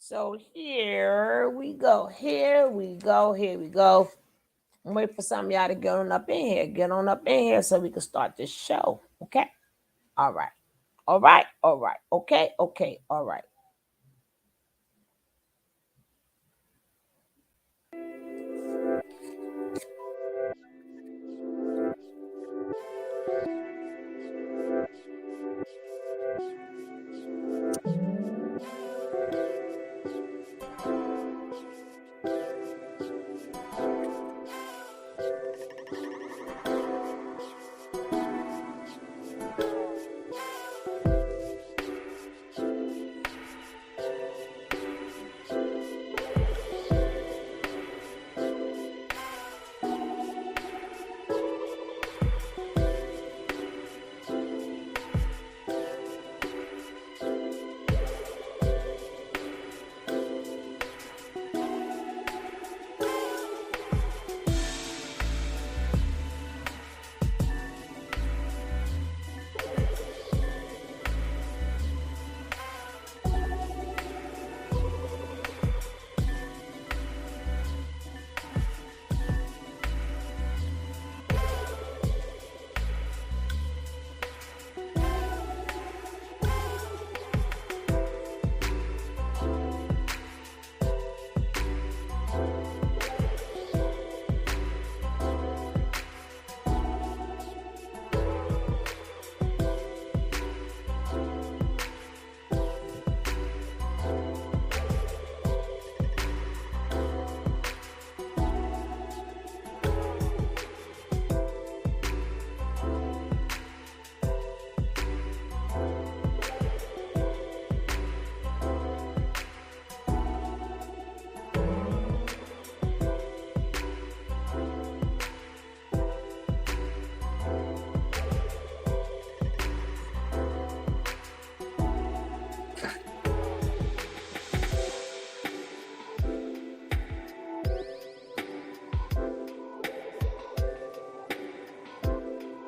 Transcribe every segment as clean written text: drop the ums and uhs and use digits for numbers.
So here we go. Here we go. Here we go. I'm waiting for some of y'all to get on up in here. Get on up in here so we can start this show. Okay. All right. All right. All right. Okay. Okay. All right.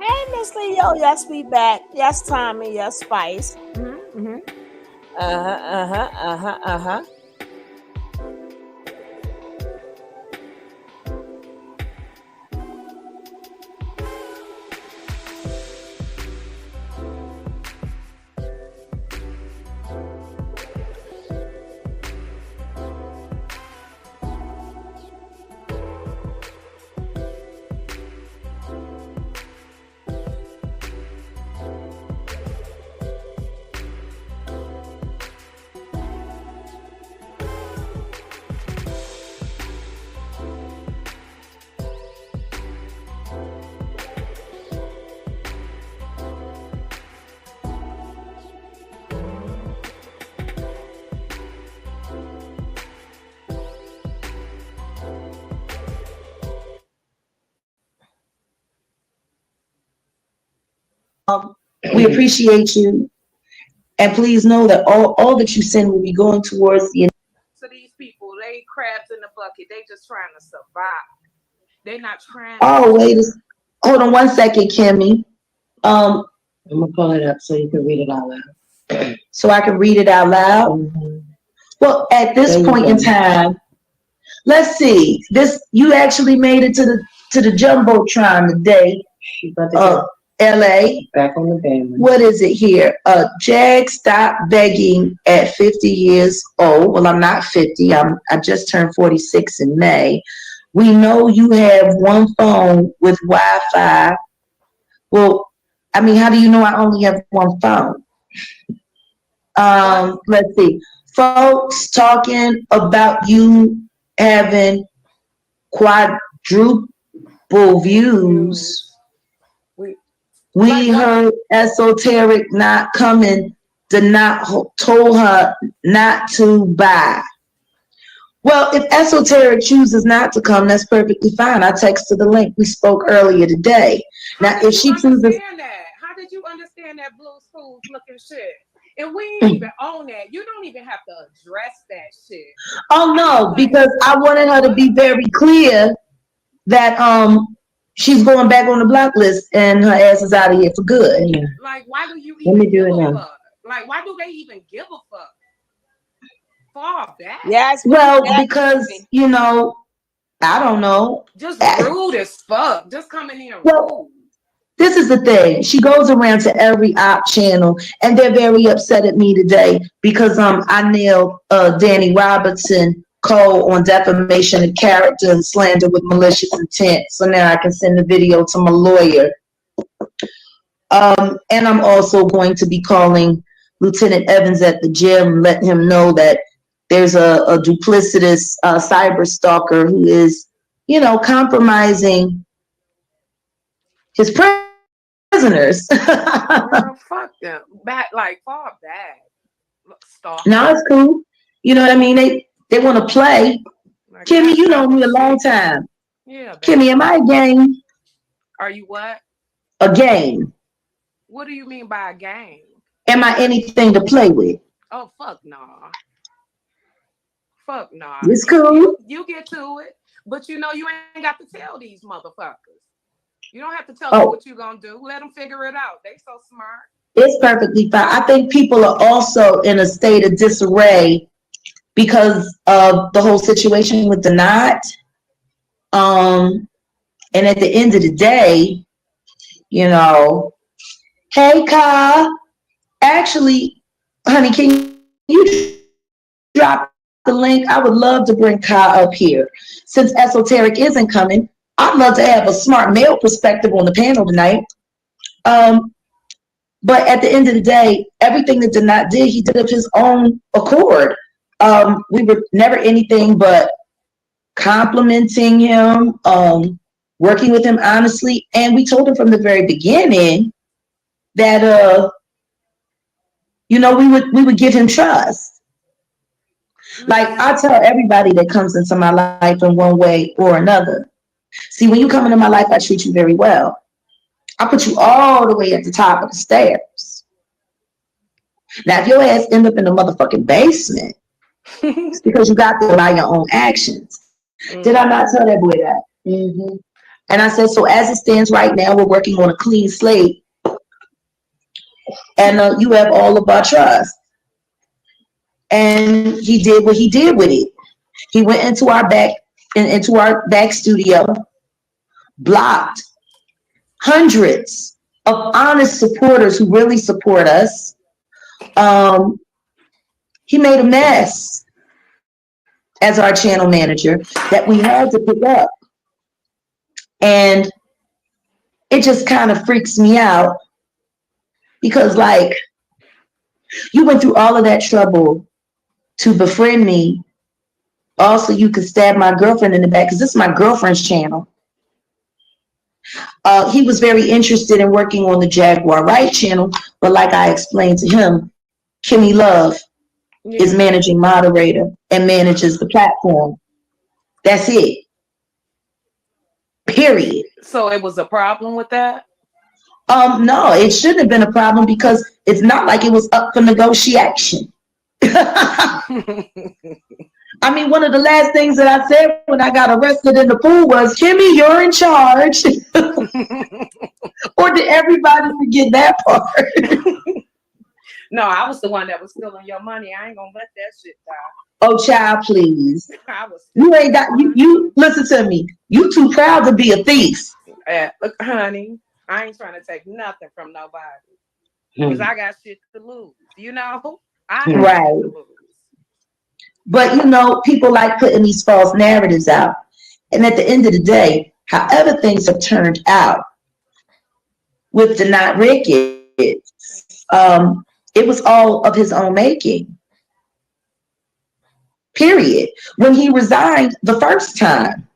Hey, Miss Leo. Yes, we back. Yes, Tommy. Yes, Spice. Uh huh. Uh huh. Uh huh. Uh huh. We appreciate you, and please know that all that you send will be going towards the. So these people, they crabs in the bucket. They just trying to survive. They not trying to Oh, do. hold on 1 second, Kimmy. I'm gonna pull it up so you can read it out loud. So I can read it out loud. Well, at this point in time, let's see. This you actually made it to the jumbotron today. LA. Back on the band. What is it here? Jag stopped begging at 50 years old. Well, I'm not 50. I just turned 46 in May. We know you have one phone with Wi-Fi. Well, I mean, how do you know I only have one phone? Let's see. Folks talking about you having quadruple views. We heard esoteric not coming, told her not to buy. Well, if esoteric chooses not to come, that's perfectly fine. I texted the link we spoke earlier today. Now, if she chooses, that? How did you understand that Blue Schools looking shit? And we ain't even own that. You don't even have to address that shit. Oh no, because I wanted her to be very clear that she's going back on the block list and her ass is out of here for good. Yeah. Like, why do you even give a fuck? Like, why do they even give a fuck? Far back. Yes. Well, because, you know, I don't know. Just rude as fuck. Just coming in Well, rude. this is the thing. She goes around to every op channel, and they're very upset at me today because I nailed Danny Robertson Cole on defamation of character and slander with malicious intent. So now I can send the video to my lawyer. And I'm also going to be calling Lieutenant Evans at the jail and letting him know that there's a duplicitous cyber stalker who is, you know, compromising his prisoners. Girl, fuck them. Back, like, far back. Stalker. Now it's cool. You know what I mean? They want to play. Like, Kimmy, you know me a shit. long time. Yeah, baby. Kimmy, am I a game? Are you what? A game. What do you mean by a game? Am I anything to play with? Oh, fuck nah. Fuck nah. It's cool. You get to it. But you know you ain't got to tell these motherfuckers. You don't have to tell them what you gonna do. Let them figure it out. They so smart. It's perfectly fine. I think people are also in a state of disarray because of the whole situation with the knot. And at the end of the day, you know, hey, Ka, actually, honey, can you drop the link? I would love to bring Ka up here. Since Esoteric isn't coming, I'd love to have a smart male perspective on the panel tonight. But at the end of the day, everything that Donat did, he did of his own accord. We were never anything but complimenting him, working with him honestly, and we told him from the very beginning that you know, we would give him trust. Like I tell everybody that comes into my life in one way or another. See, when you come into my life, I treat you very well. I put you all the way at the top of the stairs. Now, if your ass end up in the motherfucking basement, it's because you got there by your own actions. Did I not tell that boy that? Mm-hmm. And I said, so as it stands right now, we're working on a clean slate. And you have all of our trust. And he did what he did with it. He went into our back studio, blocked hundreds of honest supporters who really support us. He made a mess as our channel manager that we had to pick up. And it just kind of freaks me out because, like, you went through all of that trouble to befriend me. Also, you could stab my girlfriend in the back because this is my girlfriend's channel. He was very interested in working on the Jaguar Wright channel, but like I explained to him, Kimmy Love is managing moderator and manages the platform. That's it. Period. So it was a problem with that? No, it shouldn't have been a problem because it's not like it was up for negotiation. I mean, one of the last things that I said when I got arrested in the pool was, Kimmy, you're in charge. Or did everybody forget that part? No, I was the one that was stealing your money. I ain't gonna let that shit die. Oh, child, please. I was You ain't got, you listen to me. You too proud to be a thief. Look, honey, I ain't trying to take nothing from nobody. Because I got shit to lose. You know? I got right. shit to lose. But, you know, people like putting these false narratives out. And at the end of the day, however things have turned out with the Not Ricketts, it was all of his own making. Period. When he resigned the first time,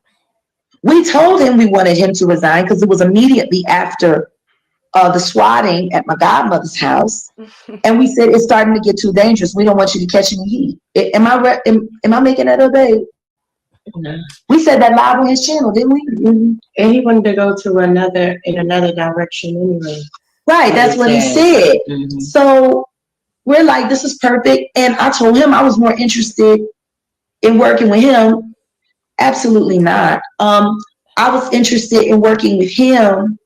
we told him we wanted him to resign because it was immediately after the swatting at my godmother's house. And we said, it's starting to get too dangerous. We don't want you to catch any heat. Am I making that up, babe? No. We said that live on his channel, didn't we? Mm-hmm. And he wanted to go to another direction anyway. Right, that's what he said. Mm-hmm. So we're like, this is perfect. And I told him I was more interested in working with him. Absolutely not. I was interested in working with him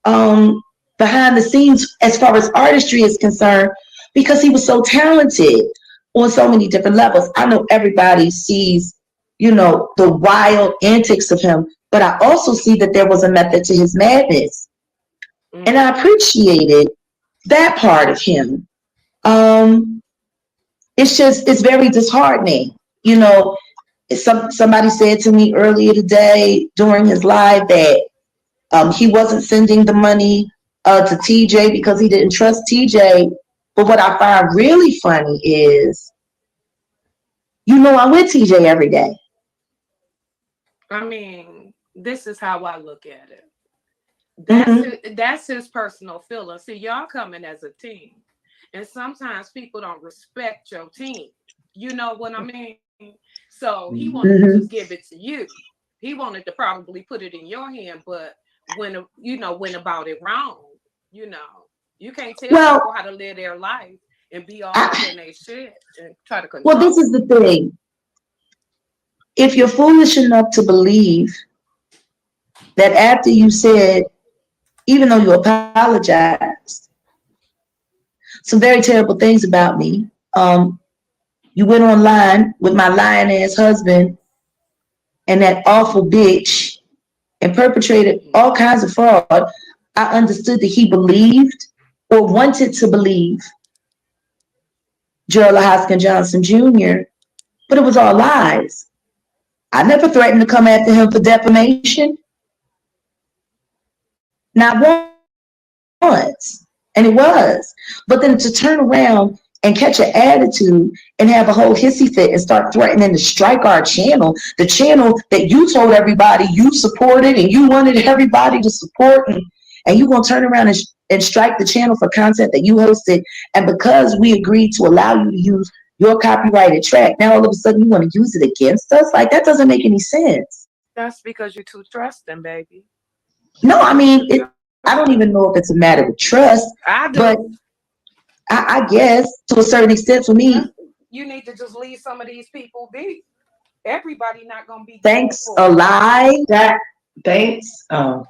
behind the scenes as far as artistry is concerned because he was so talented. on so many different levels. I know everybody sees, the wild antics of him, but I also see that there was a method to his madness. And I appreciated that part of him. It's very disheartening. Somebody said to me earlier today during his live that he wasn't sending the money to TJ because he didn't trust TJ. But what I find really funny is, I'm with TJ every day. I mean, this is how I look at it. Mm-hmm. That's his personal feeling. See, y'all coming as a team, and sometimes people don't respect your team. You know what I mean? So he wanted to just Mm-hmm. give it to you. He wanted to probably put it in your hand, but went about it wrong. You know, you can't tell Well, people how to live their life and be all up I, in their shit and try to well, this control is the them. thing. If you're foolish enough to believe that after you said, even though you apologized, some very terrible things about me, you went online with my lying ass husband and that awful bitch and perpetrated all kinds of fraud. I understood that he believed or wanted to believe Gerald Hoskin Johnson Jr., but it was all lies. I never threatened to come after him for defamation, not once. And it was. But then to turn around and catch an attitude and have a whole hissy fit and start threatening to strike our channel, the channel that you told everybody you supported and you wanted everybody to support, and you gonna turn around and strike the channel for content that you hosted, and because we agreed to allow you to use your copyrighted track, now all of a sudden you want to use it against us? Like, that doesn't make any sense. That's because you're too trusting, baby. No, I You're mean, too trusting. I don't even know if it's a matter of trust, I but do. I guess to a certain extent for That's, me, you need to just leave some of these people be. Everybody not gonna be good thanks a for you. lie. That thanks. Oh,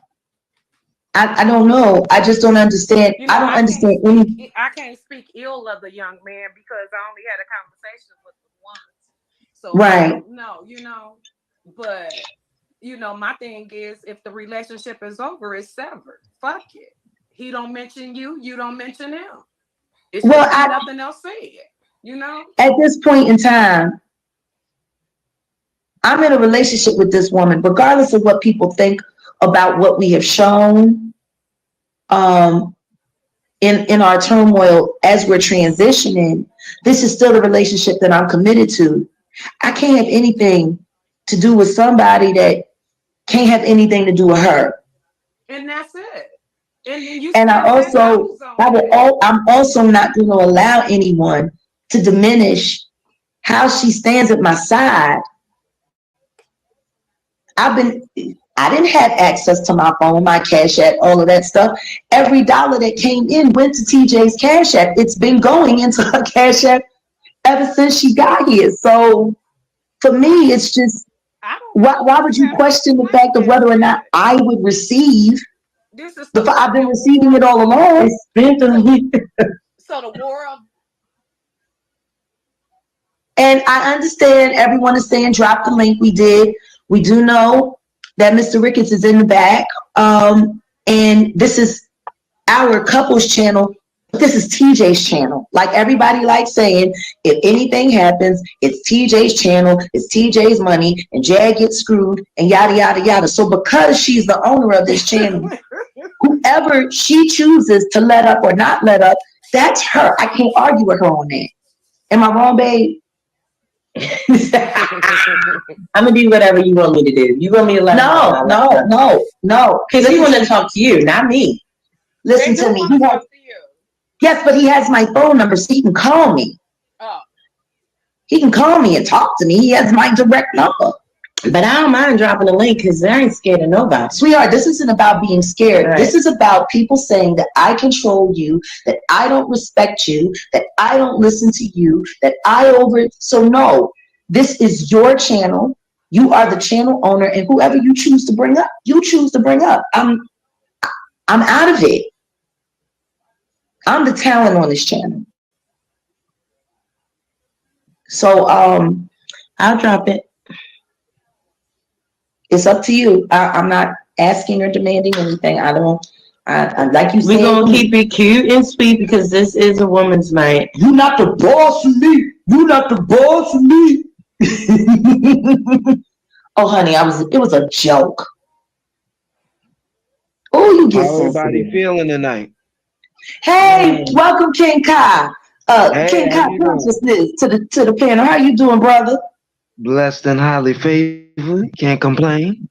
I don't know. I just don't understand. You I know, don't understand any. I can't speak ill of the young man because I only had a conversation with him once. So I Right. don't know, But my thing is if the relationship is over, it's severed. Fuck it. He don't mention you, you don't mention him. It Well, shouldn't be nothing else said, you know? at this point in time, I'm in a relationship with this woman, regardless of what people think about what we have shown um, in our turmoil as we're transitioning. This is still a relationship that I'm committed to. I can't have anything to do with somebody that can't have anything to do with her. And that's it. And then you And still got dogs on there. I'm also not going to allow anyone to diminish how she stands at my side. I didn't have access to my phone, my Cash App, all of that stuff. Every dollar that came in went to TJ's Cash App. It's been going into her Cash App ever since she got here. So for me, it's just, I don't know why what would you you have to question the explain fact of that whether or not shit. I would receive This is the? I've been the receiving it world. all along. it's been So the so the world. And I understand everyone is saying drop the link. We did. We do know that Mr. Ricketts is in the back. And this is our couples channel. This is TJ's channel. Like everybody likes saying, if anything happens, it's TJ's channel, it's TJ's money, and Jag gets screwed, and yada, yada, yada. So because she's the owner of this channel, whoever she chooses to let up or not let up, that's her. I can't argue with her on that. Am I wrong, babe? I'm gonna do whatever you want me to do. You want me to let her know? No, I'll let her no, know. no, no. Because he want to talk to you, not me. They Listen do to me. want to talk to you. Yes, but he has my phone number, so he can call me. Oh, He can call me and talk to me. He has my direct number. But I don't mind dropping the link because I ain't scared of nobody. Sweetheart, this isn't about being scared. Right. This is about people saying that I control you, that I don't respect you, that I don't listen to you, that I over. So no, this is your channel. You are the channel owner, and whoever you choose to bring up, you choose to bring up. I'm out of it. I'm the talent on this channel. So I'll drop it. It's up to you. I'm not asking or demanding anything. I don't. I like you said. We're gonna keep it cute and sweet because this is a woman's night. You not the boss of me. You not the boss of me. Oh, honey, it was a joke. Oh, you get How everybody sensitive. feeling tonight? Hey, welcome, King Kai. Hey, King how Kai you doing? consciousness to the panel. How you doing, brother? Blessed and highly favored. Can't complain.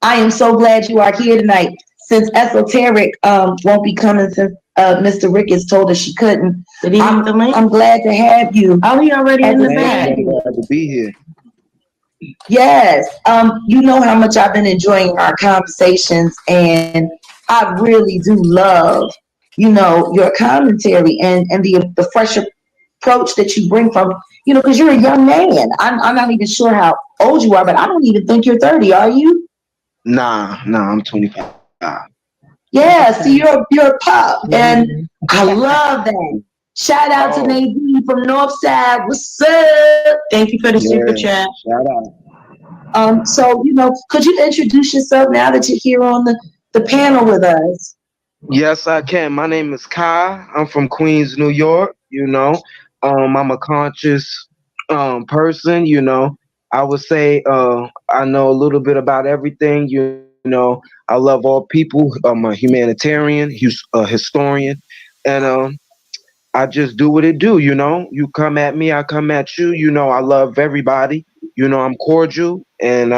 I am so glad you are here tonight. Since Esoteric won't be coming since Mr. Ricketts told us she couldn't. Did he leave the link? I'm glad to have you. Oh, he already as in the a Thank back. you. I'm speaker. glad to be here. Yes. You know how much I've been enjoying our conversations, and I really do love, your commentary and the fresh approach that you bring from, because you're a young man. I'm not even sure how old you are, but I don't even think you're 30. Are you? Nah, I'm 25. Yeah. See, you're a pup, and I love that. Shout out to Oh, Nadine from Northside. What's up? Thank you for the super yeah. chat. Shout out. So, could you introduce yourself now that you're here on the panel with us? Yes, I can. My name is Kai. I'm from Queens, New York. I'm a conscious person. I would say I know a little bit about everything. I love all people. I'm a humanitarian, a historian, and I just do what it do. You come at me, I come at you. I love everybody. I'm cordial, and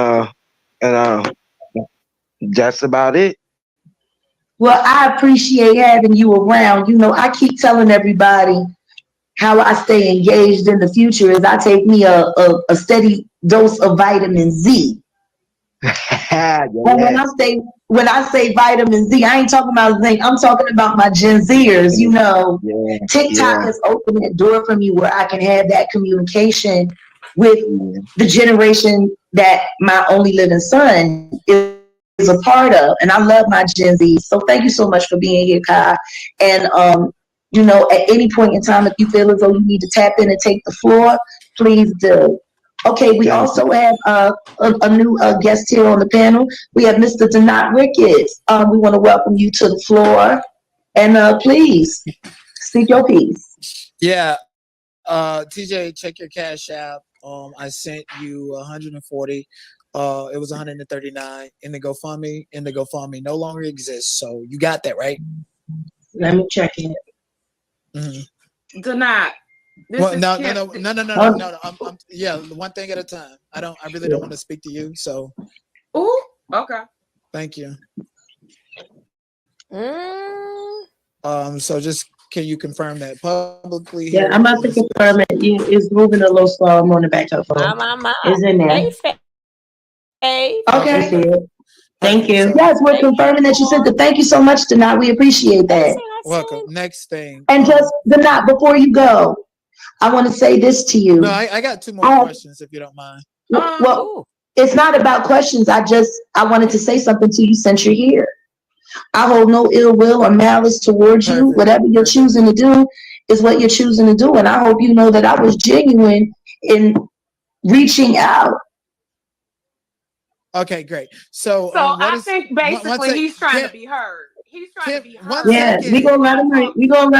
that's about it. Well, I appreciate having you around. I keep telling everybody how I stay engaged in the future is I take me a steady dose of vitamin Z. Yeah, And when I say vitamin Z, I ain't talking about zinc. I'm talking about my Gen Zers. yeah, TikTok yeah, has opened that door for me where I can have that communication with yeah. the generation that my only living son is a part of. And I love my Gen Z. So thank you so much for being here, Kai. And at any point in time, if you feel as though you need to tap in and take the floor, please do. Okay, we Thank also you. have a new guest here on the panel. We have Mr. Denot Ricketts. We want to welcome you to the floor. And please, speak your piece. Yeah, TJ, check your cash app. I sent you 140. It was 139 in the GoFundMe. And the GoFundMe no longer exists. So you got that, right? Let me check it. Mm-hmm. Do not. Well, no. Yeah, one thing at a time. I really don't want to speak to you. So. Ooh. Okay. Thank you. Mm. So just can you confirm that publicly Yeah, here? I'm about to confirm it. It's moving a little slow. I'm on the back up phone. My. It's in there. Hey, Okay. I see it. Thank you. Yes, we're confirming that you sent it. Thank you so much, Denot. We appreciate that. Welcome. Next thing. And just, Denot, before you go, I want to say this to you. No, I got two more questions if you don't mind. Well, it's not about questions. I wanted to say something to you since you're here. I hold no ill will or malice towards you. Whatever you're choosing to do is what you're choosing to do. And I hope you know that I was genuine in reaching out. Okay, great. So I think basically he's trying to be heard. He's trying to be heard. Yeah, we gonna let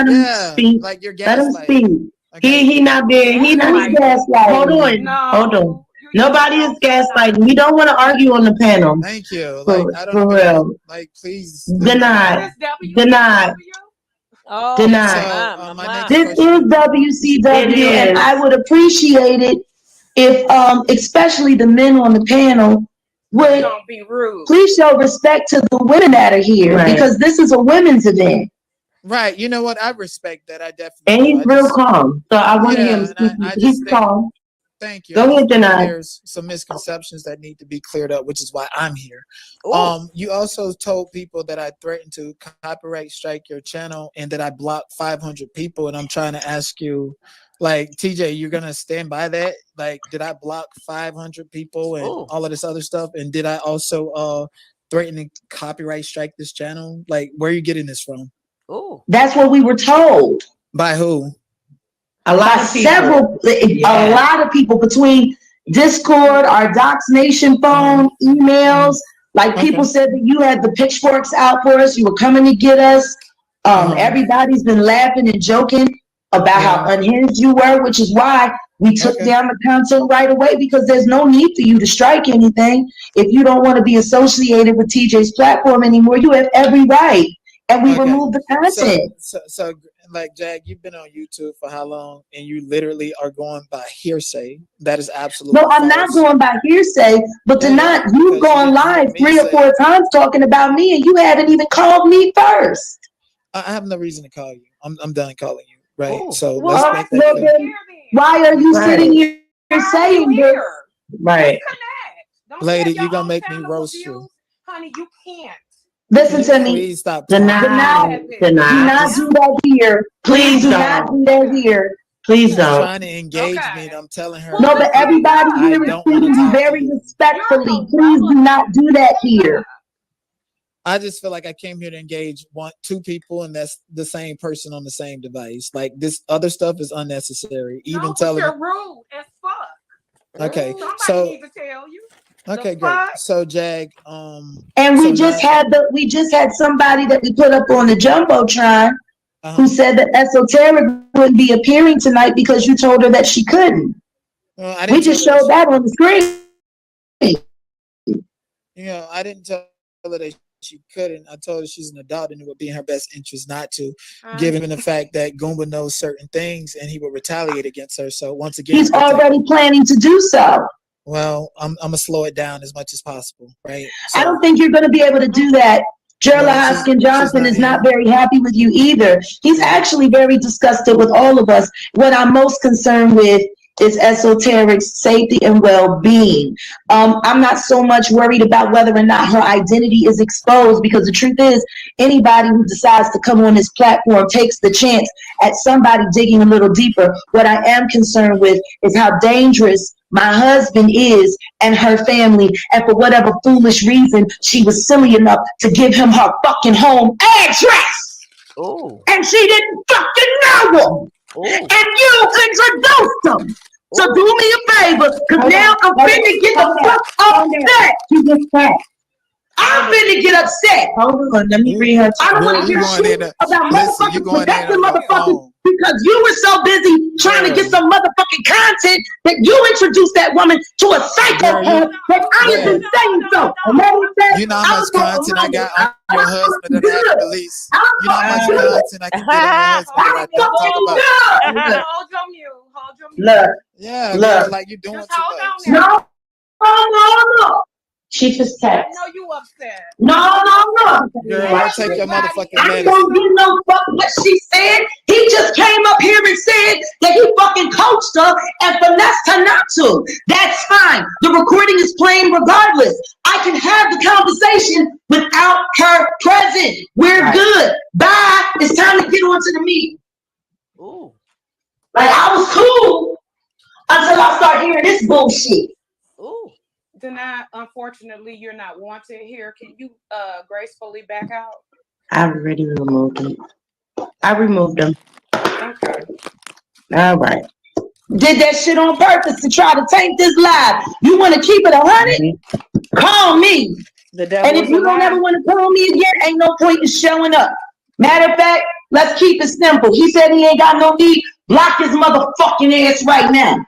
him speak. Like you're let him speak. Okay. He not being gaslighting. Hold on. Nobody is gaslighting. We don't want to argue on the panel. Thank you. For real. Like please. Denied. Oh, Denied. This is WCW, and I would appreciate it if, especially the men on the panel, would be rude. Please show respect to the women that are here because this is a women's event. Right. You know what? I respect that. I definitely. And he's real calm. So I want him to speak. He's calm. Thank you. Go ahead, Denai. There's some misconceptions that need to be cleared up, which is why I'm here. You also told people that I threatened to copyright strike your channel and that I blocked 500 people. And I'm trying to ask you, like, TJ, you're gonna stand by that? Like, did I block 500 people and all of this other stuff? And did I also threaten to copyright strike this channel? Like, where are you getting this from? That's what we were told. By who? A lot of people. A lot of people between Discord, our Docs Nation phone, emails. Like people said that you had the pitchforks out for us. You were coming to get us. Everybody's been laughing and joking about how unhinged you were, which is why we took down the content right away, because there's no need for you to strike anything. If you don't want to be associated with TJ's platform anymore, you have every right. And we removed the content. So, like, Jag, you've been on YouTube for how long? And you literally are going by hearsay. That is absolutely No, I'm not going by hearsay, but you've gone live 3 or 4 times talking about me, and you haven't even called me first. I have no reason to call you. I'm done calling you. Right. Ooh. So Well, let's make that clear. why are you sitting here saying this? Right. Lady, you're gonna make me roast you. Honey, you can't. Listen to me. Please stop. Do not do that here. Please do not do that here. Please She's don't. trying to engage me, and I'm telling her. No, but everybody here is speaking very respectfully. Please do not do that here. I just feel like I came here to engage 2 people, and that's the same person on the same device. Like, this other stuff is unnecessary. Even telling you're rude as fuck. Okay, Somebody needs to tell you. Okay, great. So Jag, and we just had somebody that we put up on the jumbotron who said that Esoteric wouldn't be appearing tonight because you told her that she couldn't. We just showed that on the screen. You know, I didn't tell her that she couldn't. I told her she's an adult and it would be in her best interest not to, given the fact that Goomba knows certain things and he will retaliate against her. So once again, he's already planning to do so. Well, I'm gonna slow it down as much as possible, right? So, I don't think you're going to be able to do that. Gerla Hoskin Johnson is not very happy with you either. He's actually very disgusted with all of us. What I'm most concerned with is Esoteric's safety and well-being. I'm not so much worried about whether or not her identity is exposed, because the truth is, anybody who decides to come on this platform takes the chance at somebody digging a little deeper. What I am concerned with is how dangerous my husband is and her family, and for whatever foolish reason, she was silly enough to give him her fucking home address. Ooh. And she didn't fucking know him. Ooh. And you introduced him. So do me a favor, because now I'm finna get the fuck upset. You get that. I'm finna get upset. Hold on, let me read her. I don't want to hear shit about motherfucking protecting motherfuckers because you were so busy trying to get some motherfucking content that you introduced that woman to a psychopath that I have been saying so. You know how much content I got on your husband that I had to release. You know how much content I can get on your husband that I don't talk about. Hold your mute. Hold your mute. Look. Yeah, look. Like you're doing Just too hold much. No. She just I texted. know you upset. No. Girl, take your motherfucking I medicine. don't give no fuck what she said. He just came up here and said that he fucking coached her and finessed her not to. That's fine. The recording is playing regardless. I can have the conversation without her present. We're good. Bye. It's time to get on to the meeting. Ooh. Like, I was cool until I start hearing this bullshit. Ooh. Deny, unfortunately, you're not wanted here. Can you gracefully back out? I already removed them. I removed them. Okay. All right. Did that shit on purpose to try to taint this live. You want to keep it 100? Call me. And if you don't ever want to call me again, ain't no point in showing up. Matter of fact, let's keep it simple. He said he ain't got no need. Block his motherfucking ass right now.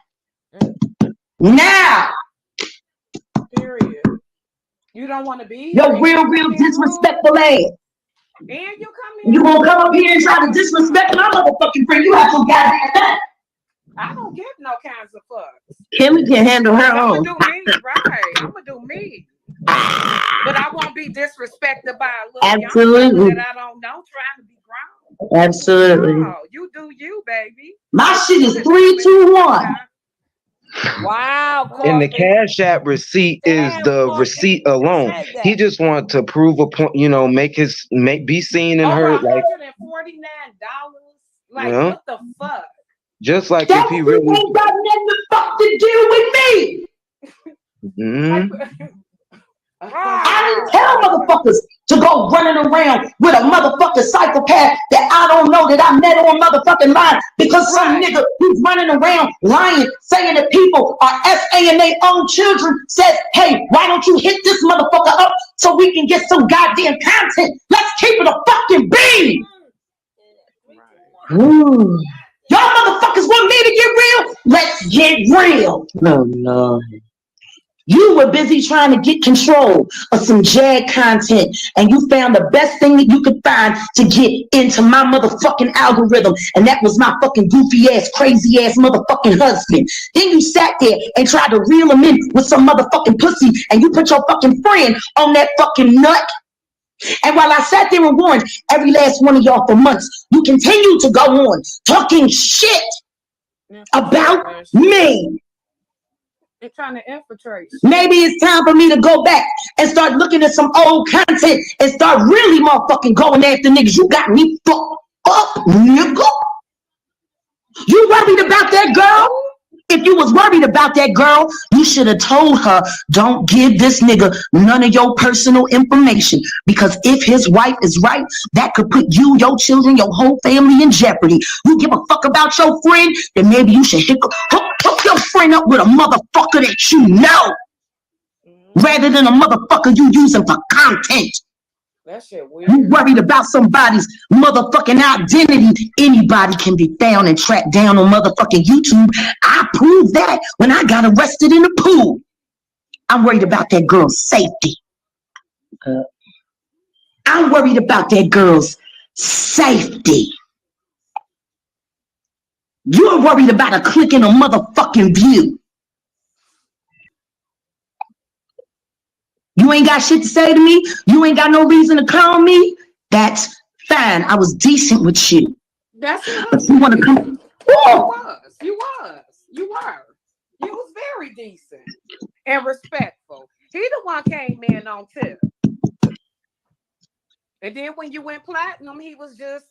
Now. Period. You don't want to be Your real disrespectful ass. And you come in. You gonna come up here and try to disrespect my motherfucking friend? You have some goddamn time. I don't give no kinds of fucks. Kimmy can handle her I'm own. gonna do me, right? I'm gonna do me. But I won't be disrespected by a little Absolutely. young that I don't know trying to be grown. Absolutely. No, you do you, baby. My shit is 3, 2, 1. Wow. And the Cash App receipt is the receipt alone. He just wants to prove a point, be seen and heard. Like $149. Like, what the fuck? Just like that if he really ain't got nothing to fuck to do with me. Mm-hmm. I didn't tell motherfuckers to go running around with a motherfucking psychopath that I don't know that I met on motherfucking line because some nigga who's running around lying, saying that people are SA and their own children says, hey, why don't you hit this motherfucker up so we can get some goddamn content? Let's keep it a fucking beam. Ooh. Y'all motherfuckers want me to get real? Let's get real. No, no. You were busy trying to get control of some Jag content, and you found the best thing that you could find to get into my motherfucking algorithm, and that was my fucking goofy ass, crazy ass motherfucking husband. Then you sat there and tried to reel him in with some motherfucking pussy, and you put your fucking friend on that fucking nut. And while I sat there and warned every last one of y'all for months, you continue to go on talking shit about me. They're trying to infiltrate. Maybe it's time for me to go back and start looking at some old content and start really motherfucking going after niggas. You got me fucked up, nigga. You worried about that girl? If you was worried about that girl, you should have told her, don't give this nigga none of your personal information. Because if his wife is right, that could put you, your children, your whole family in jeopardy. You give a fuck about your friend, then maybe you should hook your friend up with a motherfucker that you know. Rather than a motherfucker you using for content. That shit weird. You worried about somebody's motherfucking identity. Anybody can be found and tracked down on motherfucking YouTube. I proved that when I got arrested in the pool. I'm worried about that girl's safety. I'm worried about that girl's safety. You're worried about a click in a motherfucking view. You ain't got shit to say to me. You ain't got no reason to call me. That's fine. I was decent with you. That's But you want to come? You were. You was very decent and respectful. He the one came in on tip. And then when you went platinum, he was just,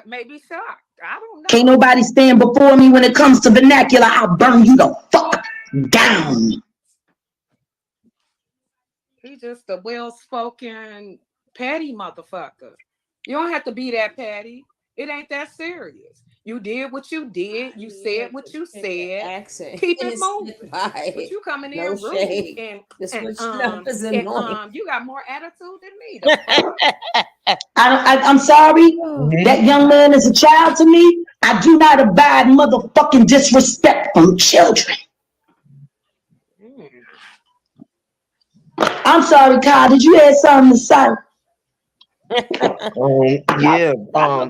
maybe shocked. I don't know. Can't nobody stand before me when it comes to vernacular. I'll burn you the fuck down. He's just a well-spoken, petty motherfucker. You don't have to be that petty. It ain't that serious. You did what you did. You said what you said. Accent. Keep it moving. Right. But you coming in No rude shade. and you got more attitude than me. I'm sorry. That young man is a child to me. I do not abide motherfucking disrespect from children. I'm sorry, Kyle. Did you have something to say? Yeah. I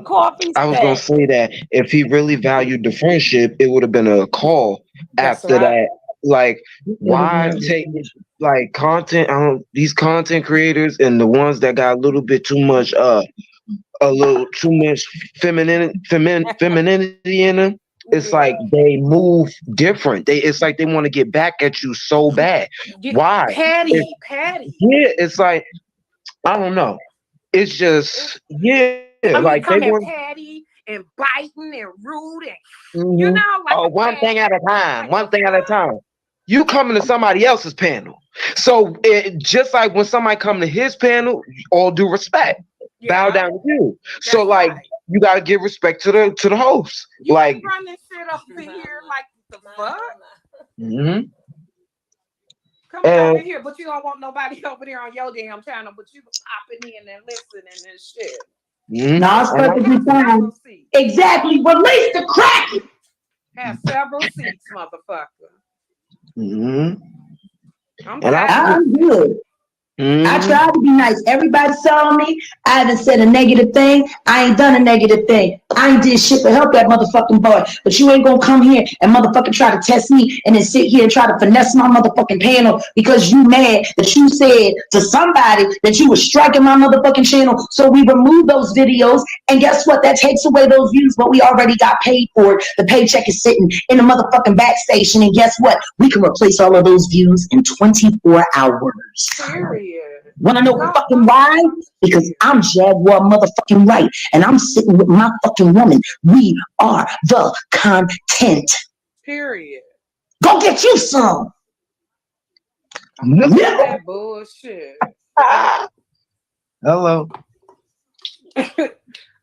was gonna say that if he really valued the friendship, it would have been a call after that. Like, why take like content? These content creators and the ones that got a little much femininity in them. It's like they move different. It's like they want to get back at you so bad. Why? Patty. Yeah, it's like I don't know. It's just like they were patty and biting and rude and like one thing at a time. One thing at a time. You coming to somebody else's panel, so just like when somebody come to his panel, all due respect, bow down to you. That's so like. Right. You gotta give respect to the host. You like run this shit up in here like the fuck. Come down in here, but you don't want nobody over there on your damn channel, but you popping in and listening and shit. No, it's perfectly fine. Exactly. Release the crack. Have several seats, motherfucker. I'm good. I tried to be nice. Everybody saw me. I haven't said a negative thing. I ain't done a negative thing. I ain't did shit to help that motherfucking boy. But you ain't gonna come here and motherfucking try to test me and then sit here and try to finesse my motherfucking panel because you mad that you said to somebody that you were striking my motherfucking channel. So we removed those videos. And guess what? That takes away those views, but we already got paid for it. The paycheck is sitting in the motherfucking backstation. And guess what? We can replace all of those views in 24 hours. Period. Wanna know fucking why? Because I'm Jaguar motherfucking Wright, and I'm sitting with my fucking woman. We are the content. Period. Go get you some. That bullshit. Hello.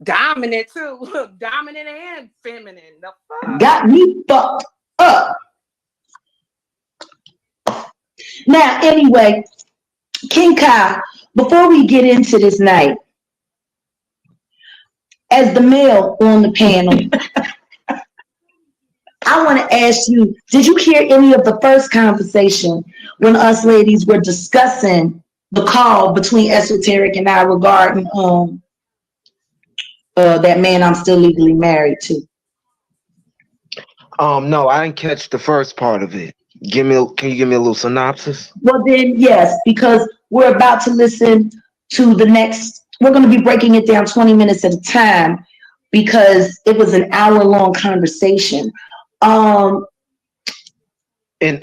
Dominant too. Dominant and feminine. The fuck? Got me fucked up. Now, anyway, King Kai, before we get into this night, as the male on the panel, I want to ask you, did you hear any of the first conversation when us ladies were discussing the call between Esoteric and I regarding that man I'm still legally married to? No, I didn't catch the first part of it. Can you give me a little synopsis? Well, then, yes, because we're about to listen to the next, we're going to be breaking it down 20 minutes at a time because it was an hour-long conversation. And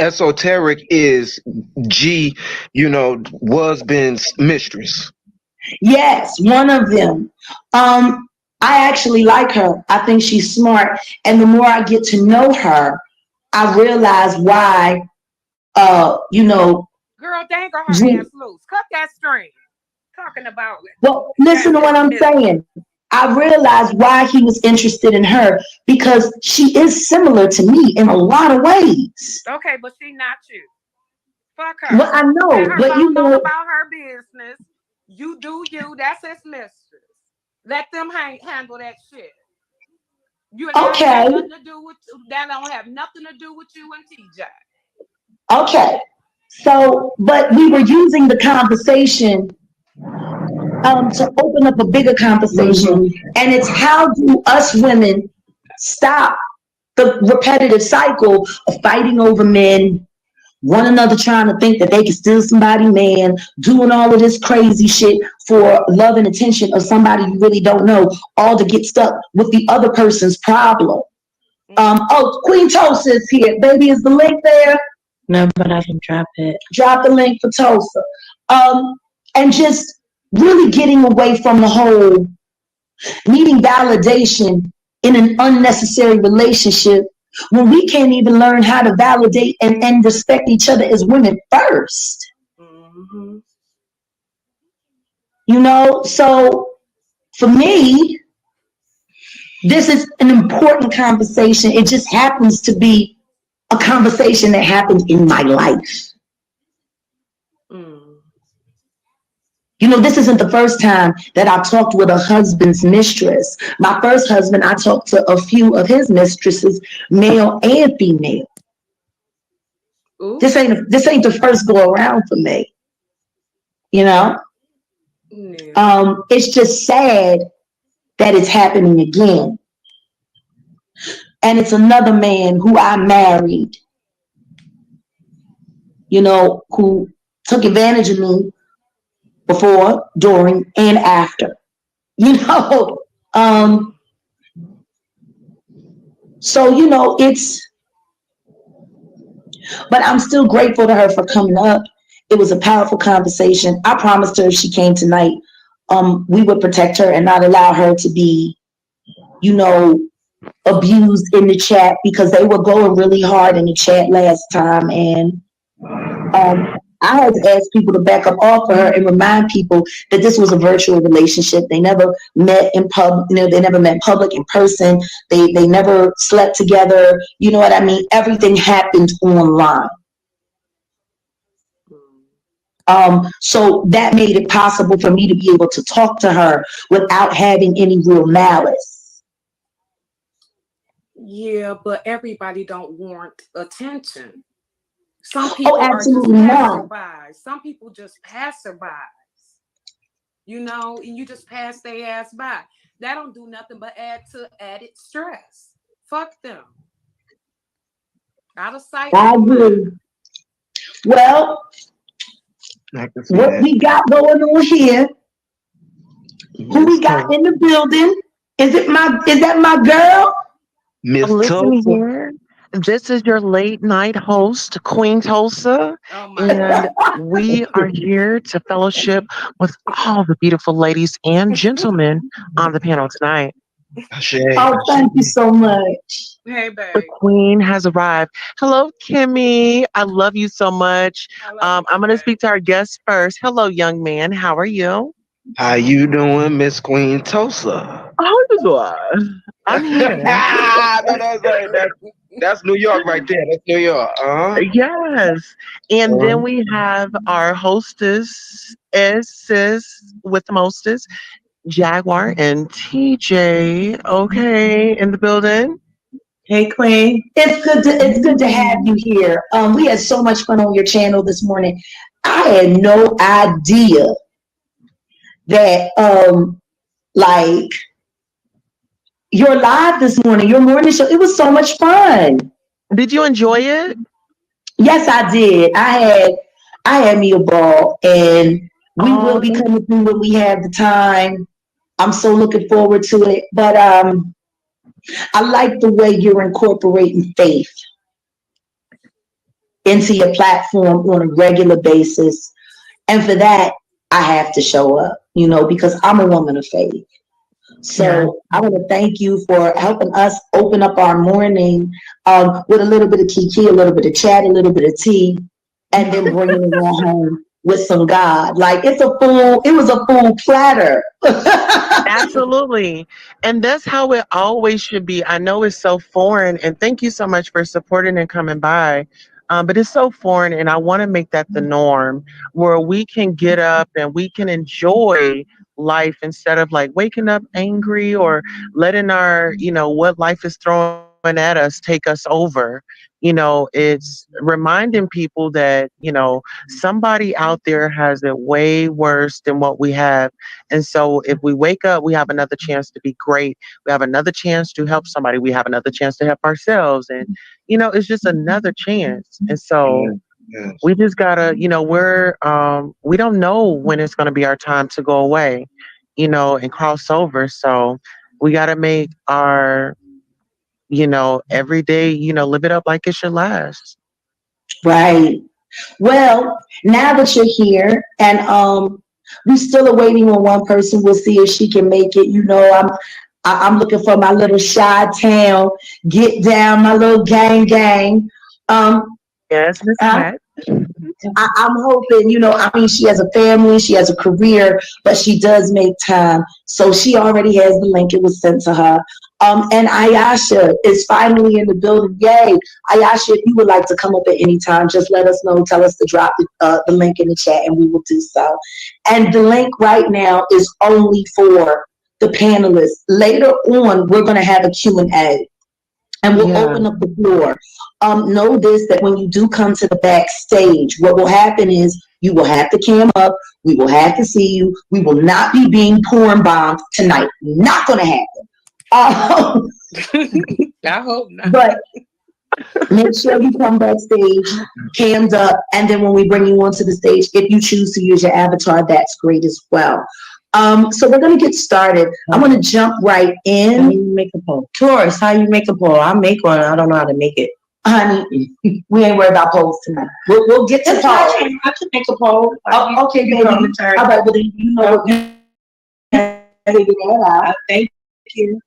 Esoteric is G, was Ben's mistress. Yes, one of them. I actually like her. I think she's smart. And the more I get to know her, I realize why, Girl, dangle her G. ass loose. Cut that string. Talking about it. Well, listen to what I'm saying. I realized why he was interested in her because she is similar to me in a lot of ways. Okay, but she not you. Fuck her. Well, I know, Let her but you go on know, about her business. You do you. That's his mistress. Let them handle that shit. Okay. That don't have nothing to do with you and TJ. Okay. So, but we were using the conversation to open up a bigger conversation. And it's how do us women stop the repetitive cycle of fighting over men, one another trying to think that they can steal somebody's man, doing all of this crazy shit for love and attention of somebody you really don't know, all to get stuck with the other person's problem. Queen Tosa is here. Baby, is the link there? No, but I can drop it. Drop the link for Tosa. And just really getting away from the whole needing validation in an unnecessary relationship when we can't even learn how to validate and respect each other as women first. Mm-hmm. So for me, this is an important conversation. It just happens to be a conversation that happened in my life. This isn't the first time that I talked with a husband's mistress. My first husband, I talked to a few of his mistresses, male and female. This ain't the first go around for me. Yeah. It's just sad that it's happening again. And it's another man who I married, who took advantage of me before, during, and after. So, but I'm still grateful to her for coming up. It was a powerful conversation. I promised her if she came tonight, we would protect her and not allow her to be, abused in the chat because they were going really hard in the chat last time. And I had to ask people to back up off of her and remind people that this was a virtual relationship. They never met in public, they never met in public in person. They never slept together. You know what I mean? Everything happened online. So that made it possible for me to be able to talk to her without having any real malice. Yeah, but everybody don't want attention. Some people absolutely are just not. passerbys. Some people just passerbys. And you just pass their ass by. That don't do nothing but add to added stress. Fuck them. Out of sight. I agree. Well, what we got going on here? Who we got in the building? Is that my girl? Miss Listen Tulsa. here. This is your late night host, Queen Tulsa, and we are here to fellowship with all the beautiful ladies and gentlemen on the panel tonight. Oh, thank you so much. Hey, babe. The Queen has arrived. Hello, Kimmy. I love you so much. I'm going to speak to our guest first. Hello, young man. How are you? How you doing, Miss Queen Tulsa? I'm here. No, that's New York right there. That's New York. Yes. And then we have our hostess, sis with the mostest, Jaguar and TJ. Okay, in the building. Hey, Queen. It's good to have you here. We had so much fun on your channel this morning. I had no idea that like your live this morning, your morning show, it was so much fun. Did you enjoy it? Yes, I did. I had me a ball, and we will be Um, coming through when we have the time. I'm so looking forward to it. But I like the way you're incorporating faith into your platform on a regular basis. And for that, I have to show up, because I'm a woman of faith. yeah. So I want to thank you for helping us open up our morning with a little bit of kiki, a little bit of chat, a little bit of tea, and then bringing it on home with some God. Like it was a full platter. Absolutely. And that's how it always should be. I know it's so foreign, and thank you so much for supporting and coming by. But it's so foreign, and I want to make that the norm where we can get up and we can enjoy life instead of like waking up angry or letting our, what life is throwing at us take us over. It's reminding people that, somebody out there has it way worse than what we have, and so if we wake up, we have another chance to be great. We have another chance to help somebody. We have another chance to help ourselves. And, it's just another chance. And Yes, so yes. we just gotta, we don't know when it's gonna be our time to go away, and cross over. So we gotta make our, every day, live it up like it should last. Right. Well, now that you're here, and we still are waiting on one person. We'll see if she can make it. I'm looking for my little shy town get down, my little gang. Um, Yes, Miss I, Cat. I'm hoping, I mean, she has a family, she has a career, but she does make time. So she already has the link. It was sent to her. And Ayasha is finally in the building. Yay. Ayasha, if you would like to come up at any time, just let us know. Tell us to drop the link in the chat and we will do so. And the link right now is only for the panelists. Later on, we're going to have a Q&A and we'll Yeah. open up the floor. Know this, that when you do come to the backstage, what will happen is you will have to cam up. We will have to see you. We will not be being porn bombed tonight. Not going to happen. I hope not. But make sure you come backstage, cammed up, and then when we bring you onto the stage, if you choose to use your avatar, that's great as well. So we're going to get started. I'm going to jump right How in. you make a poll? Taurus, how you make a poll? I make one. I don't know how to make it. Honey, we ain't worried about polls tonight. We'll get to polls. I can make a poll. Oh, okay, baby. All right, well, then you know what you figure that out. Thank you.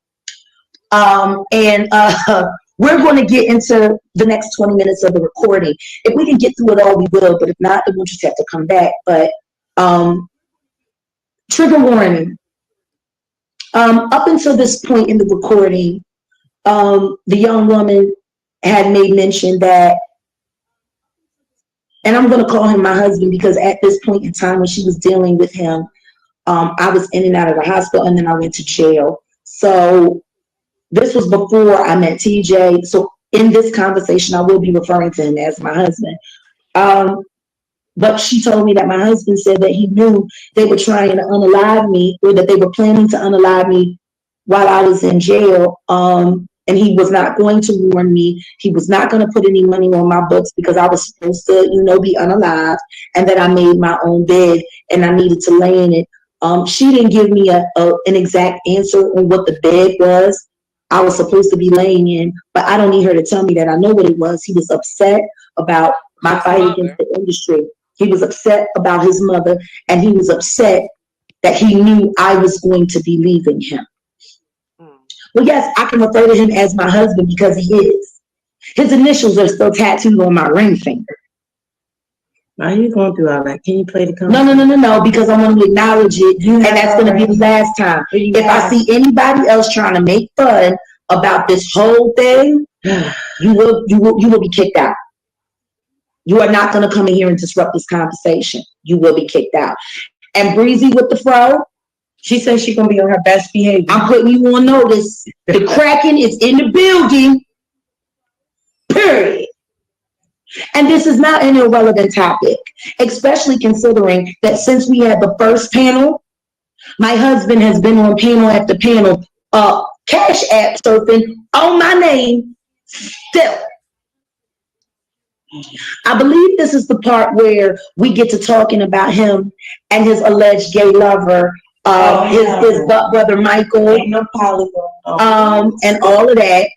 And we're going to get into the next 20 minutes of the recording. If we can get through it all, we will. But if not, then we'll just have to come back. But trigger warning. Up until this point in the recording, the young woman had made mention that, and I'm going to call him my husband because at this point in time when she was dealing with him, I was in and out of the hospital and then I went to jail. So this was before I met TJ. So in this conversation, I will be referring to him as my husband. But she told me that my husband said that he knew they were trying to unalive me, or that they were planning to unalive me while I was in jail. And he was not going to warn me. He was not going to put any money on my books because I was supposed to, be unalived, and that I made my own bed and I needed to lay in it. She didn't give me an exact answer on what the bed was I was supposed to be laying in, but I don't need her to tell me that. I know what it was. He was upset about my fight against the industry. He was upset about his mother, and he was upset that he knew I was going to be leaving him. Well, yes, I can refer to him as my husband because he is. His initials are still tattooed on my ring finger. Why are you going through all that? Can you play the concert? No, because I want to acknowledge it, and that's going to be the last time. If I see anybody else trying to make fun about this whole thing, you will be kicked out. You are not going to come in here and disrupt this conversation. You will be kicked out. And Breezy with the fro, She says she's gonna be on her best behavior. I'm putting you on notice. The Kraken is in the building. Period. And this is not an irrelevant topic, especially considering that since we had the first panel, my husband has been on panel after panel, Cash App surfing on my name still. I believe this is the part where we get to talking about him and his alleged gay lover, his brother Michael, and all of that.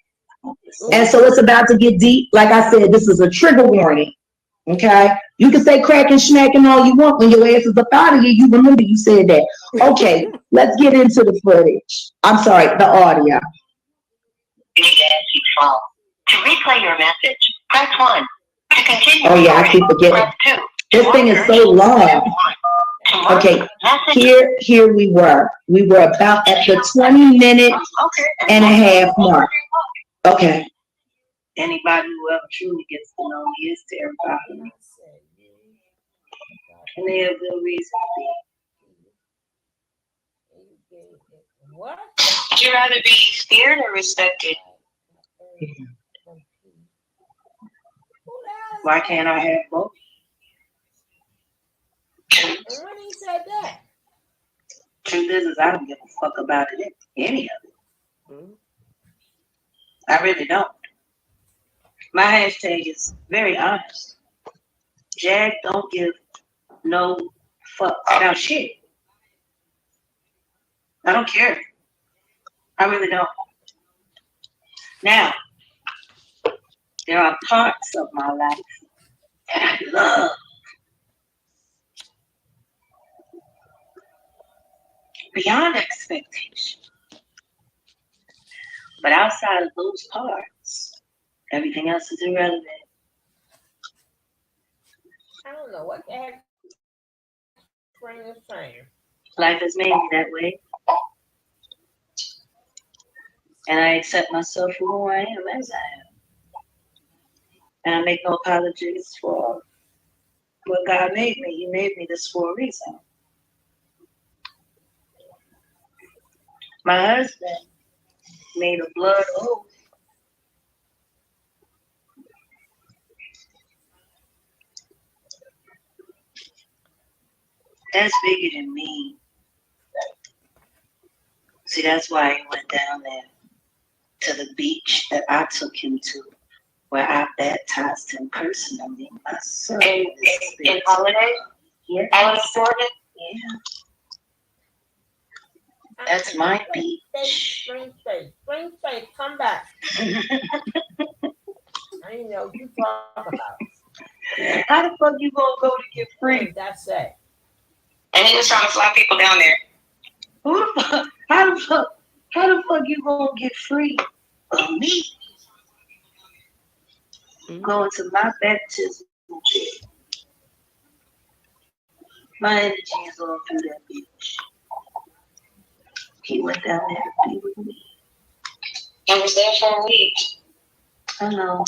And so it's about to get deep. Like I said, this is a trigger warning. Okay? You can say crack and smacking all you want. When your ass is up out of here, you remember you said that. Okay, let's get into the footage. I'm sorry, the audio. To replay your message, press 1. To continue, oh yeah, I keep forgetting. Press 2. This thing is so long. Okay, here we were. We were about at the 20-minute and a half mark. Okay. Anybody who ever truly gets to know me is terrified. And they have good reason to be. What? Would you rather be feared or respected? Why can't I have both? And when he said that? Truth is I don't give a fuck about it, any of it. I really don't. My hashtag is very honest. Jag don't give no fuck about shit. I don't care. I really don't. Now, there are parts of my life that I love. Beyond expectation. But outside of those parts, everything else is irrelevant. I don't know what the heck Spring is saying. Life has made me that way. And I accept myself for who I am as I am. And I make no apologies for what God made me. He made me this for a reason. My husband made a blood oath. That's bigger than me. See, that's why he went down there to the beach that I took him to, where I baptized him personally. My son. In Holiday? Yeah. Holiday, Florida? Yeah. That's my beach. Spring State, come back. I didn't know what you talk about. How the fuck you gonna go to get free? That's it. And he was trying to fly people down there. Who the fuck? How the fuck you gonna get free from me? Going to my baptism. My energy is all through that beach. He went down there to be with me. I was there for a week. I know.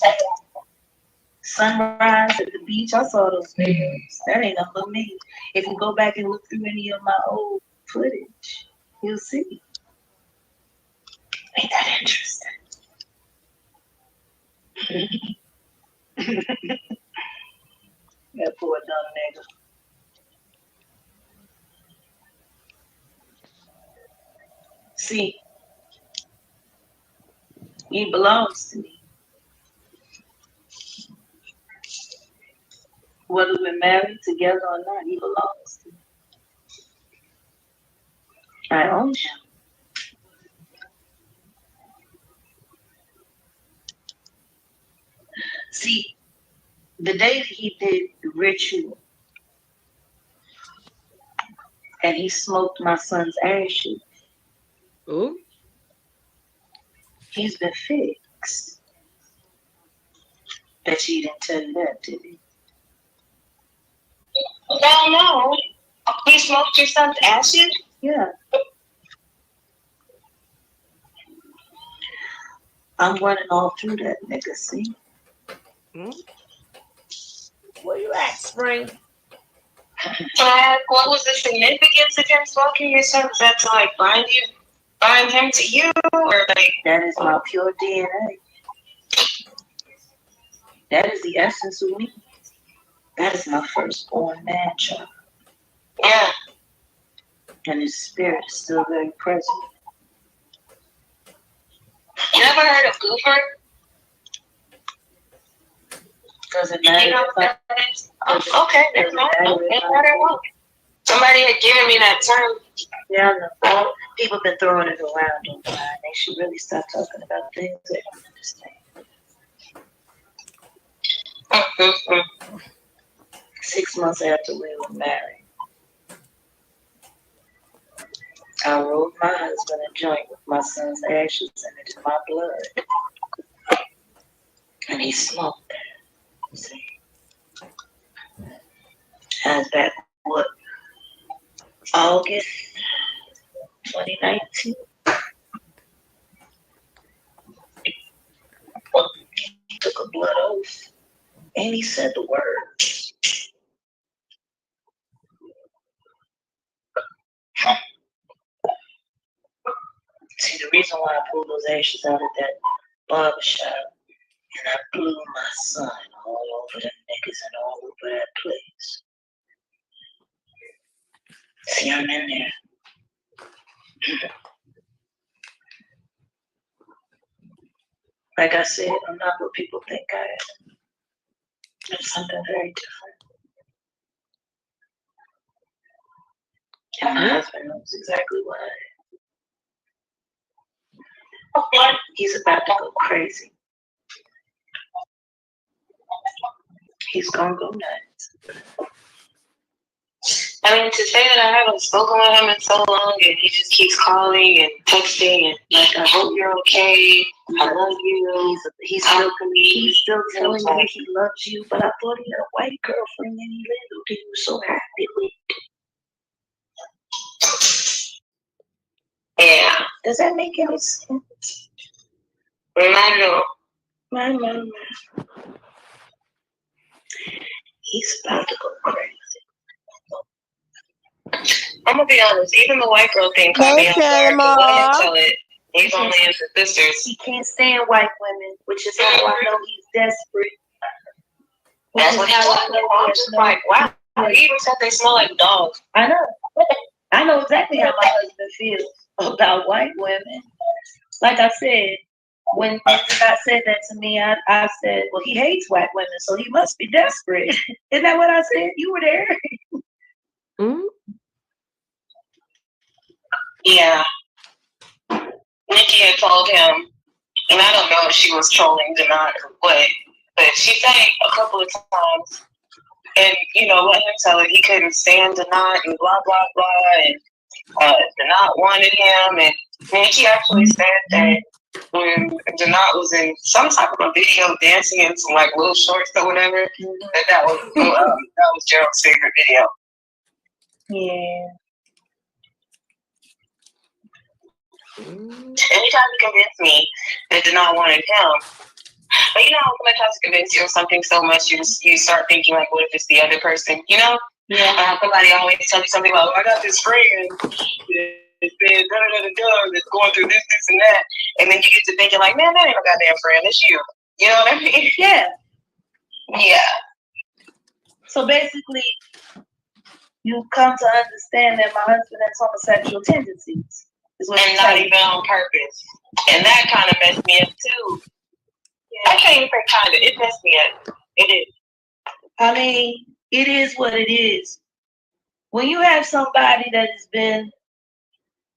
Sunrise at the beach. I saw those videos. That ain't nothing but me. If you go back and look through any of my old footage, you'll see. Ain't that interesting? That poor dumb nigga. See, he belongs to me. Whether we're married together or not, he belongs to me. I own him. See, the day that he did the ritual and he smoked my son's ashes, Ooh. he's been fixed. Bet you didn't tell you that, did he? Well, no. He smoked your son's ashes? Yeah. I'm running all through that nigga, see? Where you at, Spring? What was the significance of him smoking your son? Is that to like bind him to you, or like that is my pure DNA. That is the essence of me. That is my firstborn man child. Yeah. And his spirit is still very present. You ever heard of Goofer? Doesn't matter. You know what that is? Oh, okay, never mind. Somebody had given me that term. Yeah, I know. People have been throwing it around online. They should really stop talking about things they don't understand. 6 months after we were married, I rolled my husband a joint with my son's ashes and it in my blood. And he smoked that. See? And that what? August 2019. He took a blood oath and he said the word. See, the reason why I pulled those ashes out of that barbershop and I blew my son all over the niggas and all over that place. See, I'm in there. Like I said, I'm not what people think I am. I'm something very different. And my husband knows exactly what I am. He's about to go crazy. He's gonna go nuts. I mean, to say that I haven't spoken with him in so long and he just keeps calling and texting and like, I hope you're okay. I love you. He's still telling me he loves you, but I thought he had a white girlfriend and he lived with you so happy with. Yeah. Does that make any sense? I My. He's about to go crazy. I'm gonna be honest, even the white girl thing caught me off guard, but go ahead and tell it. He's only into sisters. He can't stand white women, which is how I know he's desperate. That's what he told me. I'm just like, wow. He even said they smell like dogs. I know. I know exactly how my husband feels about white women. Like I said, when Scott said that to me, I said, well, he hates white women, so he must be desperate. Isn't that what I said? You were there. Mm-hmm. Yeah. Nikki had told him, and I don't know if she was trolling Denard or what, but she said it a couple of times, and, you know, let him tell her he couldn't stand Denard and blah, blah, blah, and Denard wanted him, and Nikki actually said that when Denard was in some type of a video dancing in some, like, little shorts or whatever, that was Gerald's favorite video. Yeah. And he tried to convince me that Denard wanted him. But you know, when I try to convince you of something so much, you start thinking like, what if it's the other person? You know? Yeah. Somebody always tell me something like, oh, I got this friend that's been that's going through this and that, and then you get to thinking like, man, that ain't no goddamn friend, it's you. You know what I mean? Yeah. Yeah. So basically, you come to understand that my husband has homosexual tendencies. And not even on purpose. And that kind of messed me up too. Yeah. I can't even say kind of. It messed me up. It is. I mean, it is what it is. When you have somebody that has been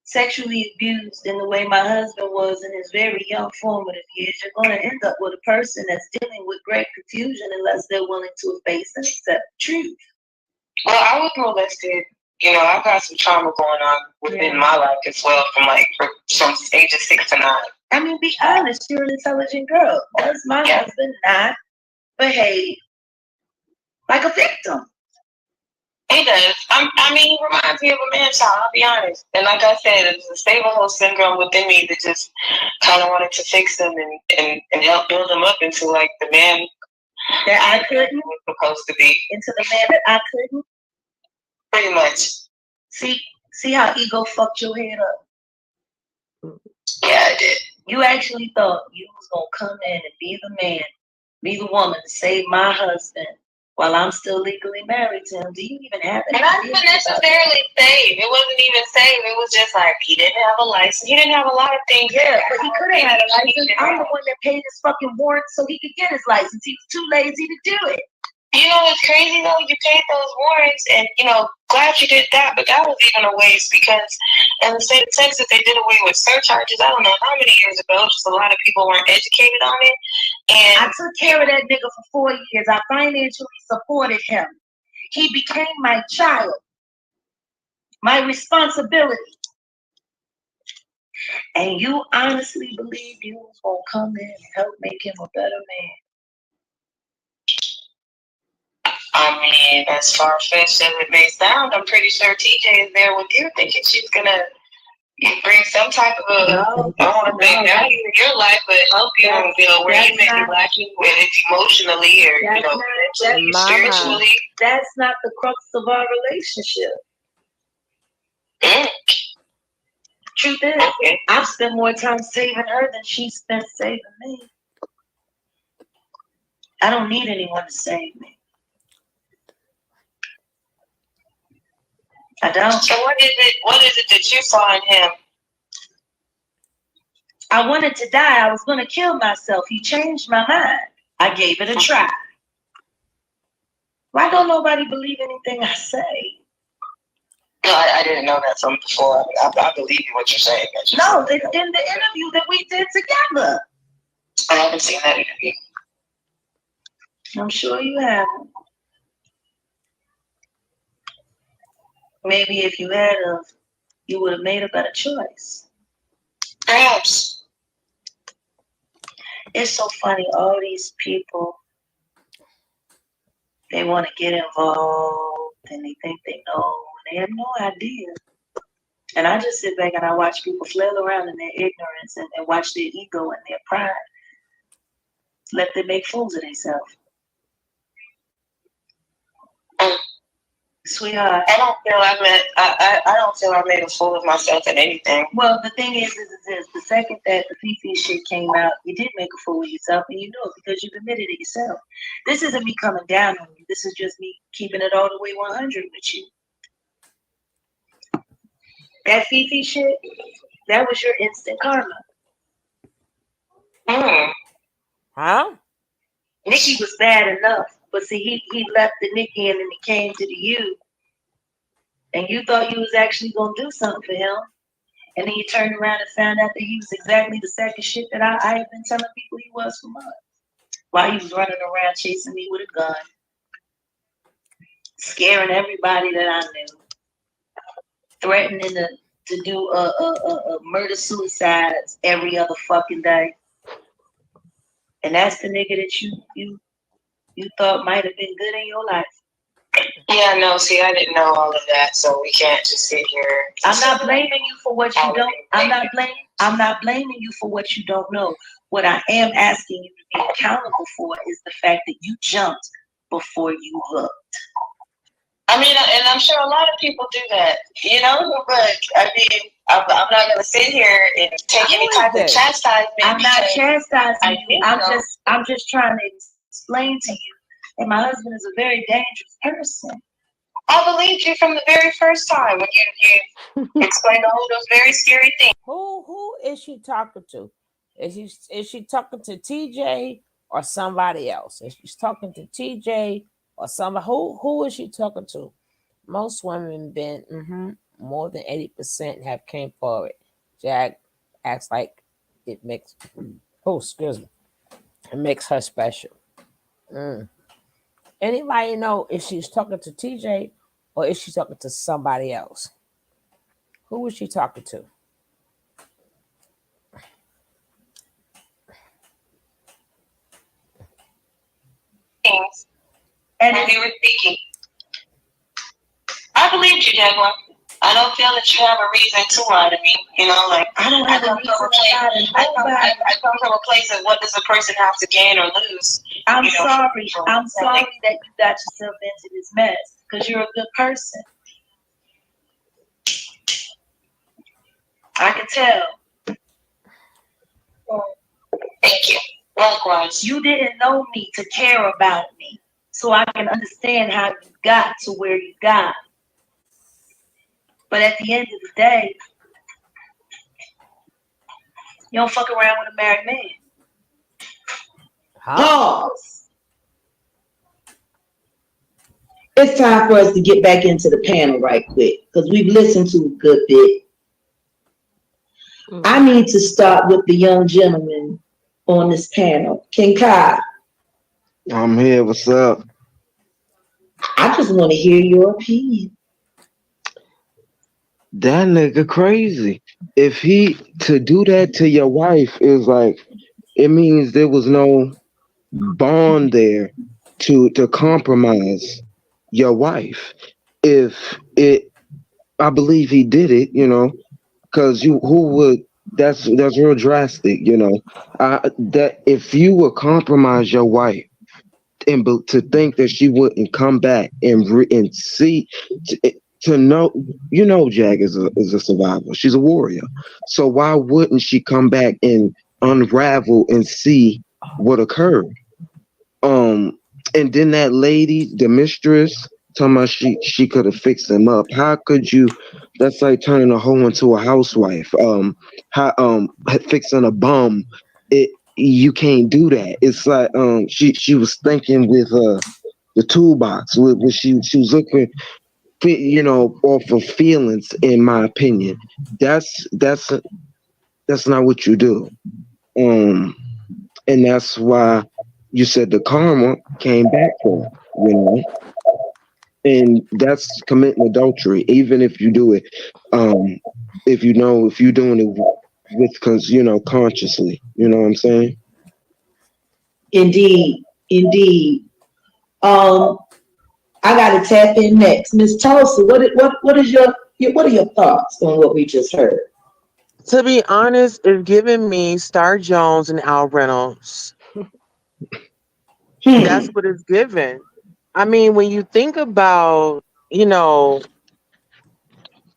sexually abused in the way my husband was in his very young formative years, you're going to end up with a person that's dealing with great confusion unless they're willing to face and accept the truth. Well, I was molested. You know, I've got some trauma going on within my life as well, from ages 6 to 9. I mean, be honest. You're an intelligent girl. Does my husband not behave like a victim? He does. I mean, he reminds me of a man child, I'll be honest. And like I said, it's a stable whole syndrome within me that just kind of wanted to fix him and help build him up into like the man that I couldn't was supposed to be. Into the man that I couldn't? Pretty much. See how ego fucked your head up? Yeah, I did. You actually thought you was going to come in and be the man, be the woman to save my husband while I'm still legally married to him. Do you even have it? Not even necessarily save. It wasn't even save. It was just like he didn't have a license. He didn't have a lot of things. Yeah, but he could have had a license. I'm the one that paid his fucking warrant so he could get his license. He was too lazy to do it. You know what's crazy though? You paid those warrants, and glad you did that. But that was even a waste because, in the same sense that they did away with surcharges, I don't know how many years ago. Just a lot of people weren't educated on it. And I took care of that nigga for 4 years. I financially supported him. He became my child, my responsibility. And you honestly believed you was gonna come in and help make him a better man? I mean, as far-fetched as it may sound, I'm pretty sure TJ is there with you, thinking she's gonna bring some type of I don't want to say value in your life, but help you, where you may be lacking with it emotionally or, spiritually. That's not the crux of our relationship. Truth is, I've spent more time saving her than she spent saving me. I don't need anyone to save me. I don't. So what is it that you saw in him? I wanted to die. I was going to kill myself. He changed my mind. I gave it a try. Why don't nobody believe anything I say? No, I didn't know that from before. I believe you what you're saying. No, in the interview that we did together. I haven't seen that interview. I'm sure you haven't. Maybe if you had you would have made a better choice. Perhaps. It's so funny, all these people, they want to get involved and they think they know and they have no idea. And I just sit back and I watch people flail around in their ignorance and watch their ego and their pride. Let them make fools of themselves. Sweetheart, I don't feel I made a fool of myself in anything. Well, the thing is the second that the Fifi shit came out, you did make a fool of yourself, and you know it because you've admitted it yourself. This isn't me coming down on you. This is just me keeping it all the way 100 with you. That Fifi shit, that was your instant karma. Huh? Nikki was bad enough, but see, he left the Nikki and then he came to the you. And you thought you was actually going to do something for him. And then you turned around and found out that he was exactly the sack of shit that I have been telling people he was for months. While he was running around chasing me with a gun. Scaring everybody that I knew. Threatening to do murder suicides every other fucking day. And that's the nigga that you thought might have been good in your life. Yeah, no, see, I didn't know all of that, so we can't just sit here. I'm not blaming you for what you don't. I'm not blaming you for what you don't know. What I am asking you to be accountable for is the fact that you jumped before you looked. I mean, and I'm sure a lot of people do that, but I mean, I'm not going to sit here and take any type of chastisement. I'm not chastising you. I'm just trying to explain to you that my husband is a very dangerous person. I believed you from the very first time when you explained all those very scary things. Who is she talking to? Is she talking to TJ or somebody else? If she's talking to TJ or somebody, who is she talking to? Most women been more than 80% have came forward. Jag acts like it makes excuse me. It makes her special. Anybody know if she's talking to TJ or is she talking to somebody else? Who was she talking to? And we were speaking. I believe you, Jaguar. I don't feel that you have a reason to lie to me. You know, like I don't have a reason to lie to nobody. I come from a place of what does a person have to gain or lose. I'm sorry. I'm sorry that you got yourself into this mess because you're a good person. I can tell. Thank you. Likewise. You didn't know me to care about me, so I can understand how you got to where you got. But at the end of the day, you don't fuck around with a married man. Pause. It's time for us to get back into the panel right quick because we've listened to a good bit. I need to start with the young gentleman on this panel. King Kai. I'm here. What's up? I just want to hear your opinion. That nigga crazy. If he to do that to your wife is like, it means there was no bond there to compromise your wife. If it, I believe he did it, you know, because who would? That's real drastic, you know. That if you would compromise your wife and to think that she wouldn't come back and see. To know, you know, Jag is a survivor. She's a warrior. So why wouldn't she come back and unravel and see what occurred? And then that lady, the mistress, talking about she could have fixed him up. How could you? That's like turning a hoe into a housewife. Fixing a bum. You can't do that. It's like she was thinking with the toolbox. With she was looking, you know, off of feelings. In my opinion, that's not what you do. And that's why you said the karma came back for her, you know. And that's committing adultery, even if you do it, if you're doing it with, because you know, consciously, you know what I'm saying? Indeed. I gotta tap in next. Miss Tulsa, what are your thoughts on what we just heard? To be honest, it's giving me Star Jones and Al Reynolds. That's what it's given. I mean, when you think about, you know,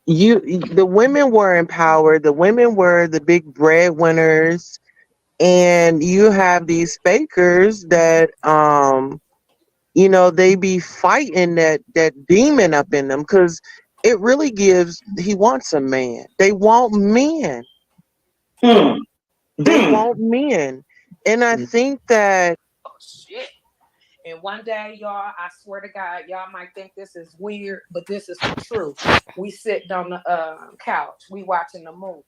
the women were empowered, the women were the big breadwinners, and you have these fakers that you know, they be fighting that demon up in them because it really he wants a man. They want men. They want men. And I think that shit. And one day, y'all, I swear to God, y'all might think this is weird, but this is the truth. We sitting on the couch, we watching the movie.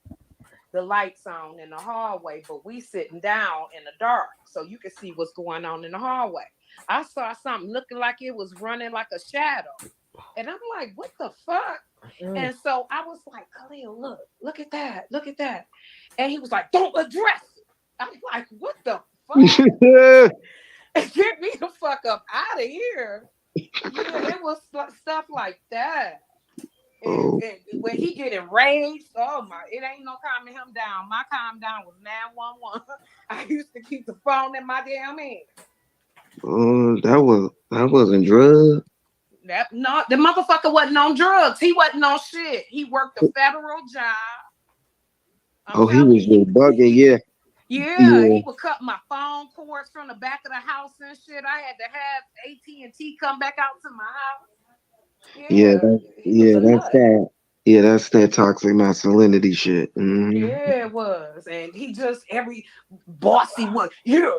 The lights on in the hallway, but we sitting down in the dark so you can see what's going on in the hallway. I saw something looking like it was running like a shadow. And I'm like, what the fuck? And so I was like, Khalil, look at that. Look at that. And he was like, don't address it. I'm like, what the fuck? Get me the fuck up out of here. Yeah, it was stuff like that. And when he get enraged, it ain't no calming him down. My calm down was 911. I used to keep the phone in my damn hand. That wasn't drugs. No, the motherfucker wasn't on drugs. He wasn't on shit. He worked a federal job. He was just bugging, Yeah, he would cut my phone cords from the back of the house and shit. I had to have AT&T come back out to my house. That's that toxic masculinity shit. Mm-hmm. Yeah, it was. And he just every bossy one. Yeah.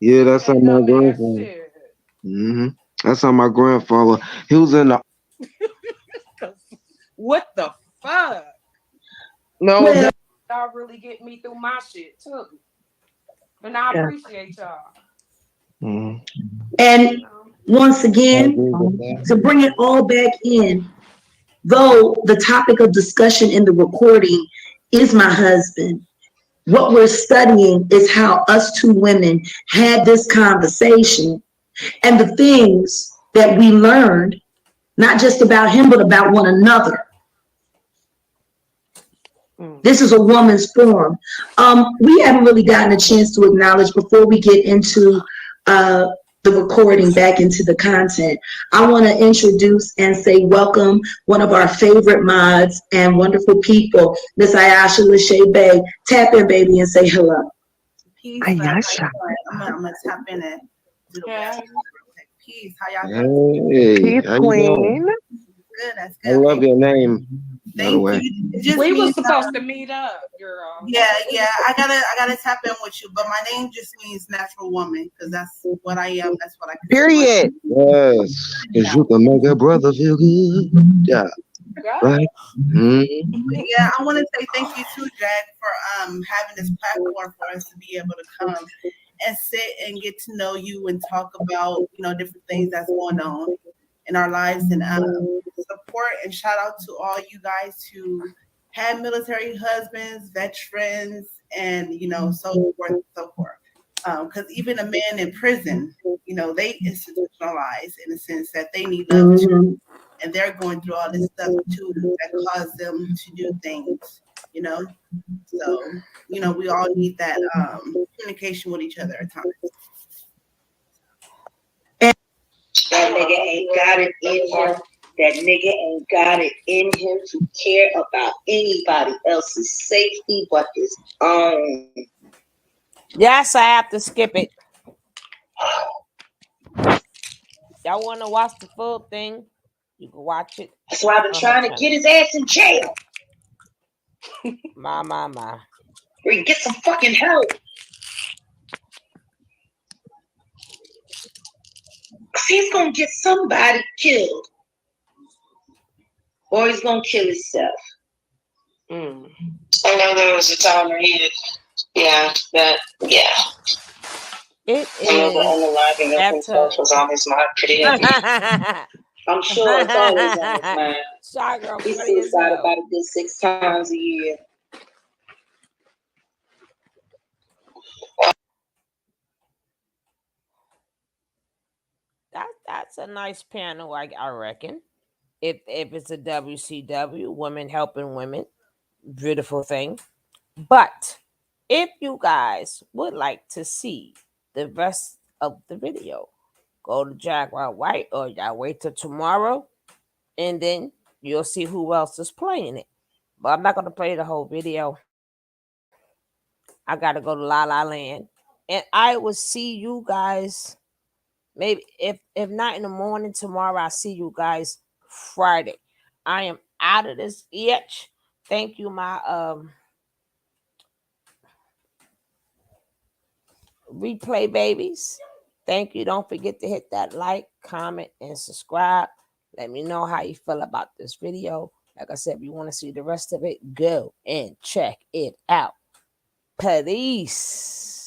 Yeah, that's how my grandfather. Mm-hmm. That's how my grandfather. He was in the. What the fuck? No, y'all really get me through my shit too. And I appreciate y'all. Mm-hmm. And once again, to bring it all back in, though the topic of discussion in the recording is my husband, what we're studying is how us two women had this conversation and the things that we learned not just about him, but about one another. This is a woman's forum. We haven't really gotten a chance to acknowledge before we get into the recording, back into the content. I want to introduce and say welcome one of our favorite mods and wonderful people, Miss Ayasha Lachey Bay. Tap in, baby, and say hello. Peace. Ayasha. I'm gonna tap in and do the Yeah. peace. How y'all doing? Hey, Peace, how you doing? Queen. Good. That's I good. love your name, by the Thank way. you. It just We were means, supposed to meet up, girl. yeah. I gotta tap in with you, but my name just means natural woman because that's what I am. That's what I consider Period. Yes, because you can make a brother feel good. Yeah, right? Mm-hmm. Yeah, I want to say thank you too, Jack, for having this platform for us to be able to come and sit and get to know you and talk about different things that's going on in our lives and support and shout out to all you guys who had military husbands, veterans, and so forth and so forth. Because even a man in prison, they institutionalize in the sense that they need love too, and they're going through all this stuff too that caused them to do things. So we all need that communication with each other at times. That nigga ain't got it in him. That nigga ain't got it in him to care about anybody else's safety but his own. Yes, I have to skip it. Y'all want to watch the full thing? You can watch it. That's why I've been trying to get his ass in jail. My. Where he get some fucking help. Cause he's gonna get somebody killed. Or he's gonna kill himself. I know there was a time where he did. Yeah. It I know the unaliving of after. himself was on his mind pretty heavy. I'm sure it's always on his mind. Shy girl, He funny as suicide hell. about a good 6 times a year. That's a nice panel, I reckon. If it's a WCW, women helping women, beautiful thing. But if you guys would like to see the rest of the video, go to Jaguar White or y'all wait till tomorrow, and then you'll see who else is playing it. But I'm not gonna play the whole video. I gotta go to La La Land, and I will see you guys. Maybe if not in the morning tomorrow, I'll see you guys Friday. I am out of this itch. Thank you, my replay babies. Thank you. Don't forget to hit that like, comment, and subscribe. Let me know how you feel about this video. Like I said, if you want to see the rest of it, go and check it out. Peace.